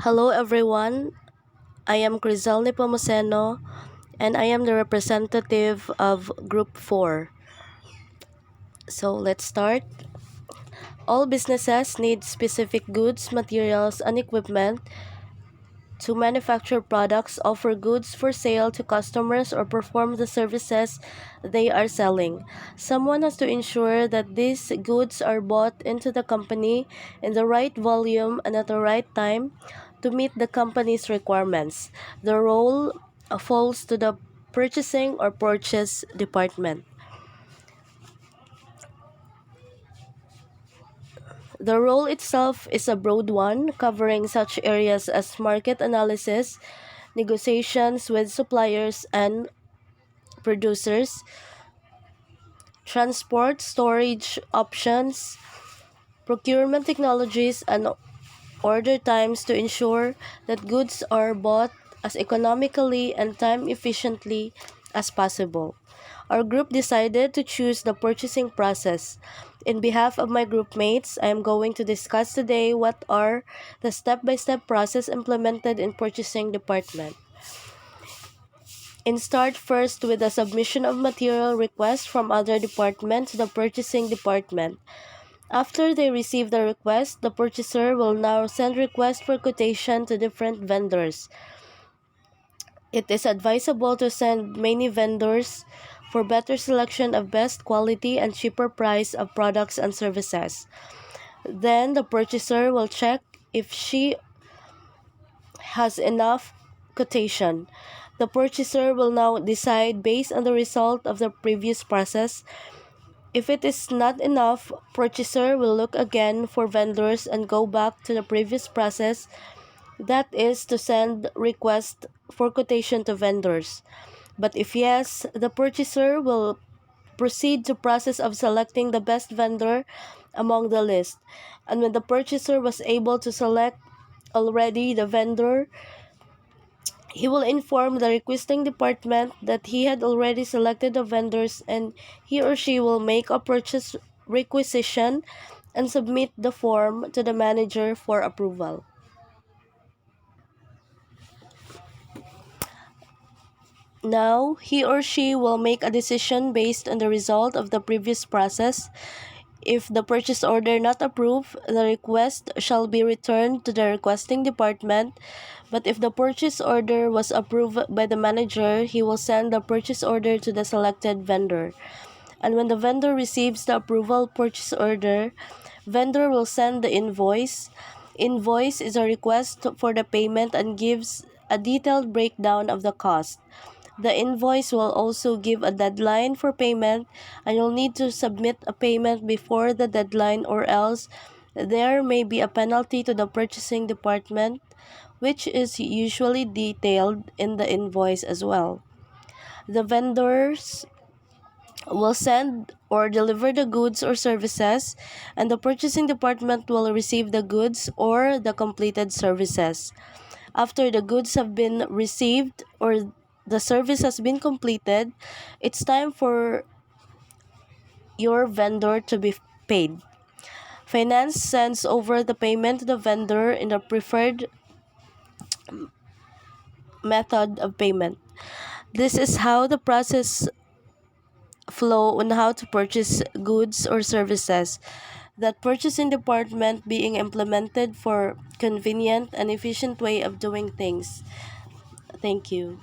Hello everyone, I am Crizel Nepomuceno and I am the representative of Group 4. So let's start. All businesses need specific goods, materials, and equipment to manufacture products, offer goods for sale to customers, or perform the services they are selling. Someone has to ensure that these goods are bought into the company in the right volume and at the right time to meet the company's requirements. The role falls to the purchasing or purchase department. The role itself is a broad one, covering such areas as market analysis, negotiations with suppliers and producers, transport, storage options, procurement technologies, and order times to ensure that goods are bought as economically and time efficiently as possible. Our group decided to choose the purchasing process. In behalf of my group mates, I am going to discuss today what are the step-by-step process implemented in purchasing department. Start first with the submission of material requests from other departments to the purchasing department. After they receive the request, the purchaser will now send requests for quotation to different vendors. It is advisable to send many vendors for better selection of best quality and cheaper price of products and services. Then the purchaser will check if she has enough quotation. The purchaser will now decide based on the result of the previous process. If it is not enough, purchaser will look again for vendors and go back to the previous process, that is to send request for quotation to vendors. But if yes, the purchaser will proceed to process of selecting the best vendor among the list. And when the purchaser was able to select already the vendor, he will inform the requesting department that he had already selected the vendors and he or she will make a purchase requisition and submit the form to the manager for approval. Now, he or she will make a decision based on the result of the previous process. If the purchase order not approved, the request shall be returned to the requesting department. But if the purchase order was approved by the manager, he will send the purchase order to the selected vendor. And when the vendor receives the approval purchase order, vendor will send the invoice. Invoice is a request for the payment and gives a detailed breakdown of the cost. The invoice will also give a deadline for payment, and you'll need to submit a payment before the deadline, or else there may be a penalty to the purchasing department, which is usually detailed in the invoice as well. The vendors will send or deliver the goods or services, and the purchasing department will receive the goods or the completed services. After the goods have been received or the service has been completed, it's time for your vendor to be paid. Finance sends over the payment to the vendor in the preferred method of payment. This is how the process flow on how to purchase goods or services. That purchasing department being implemented for convenient and efficient way of doing things. Thank you.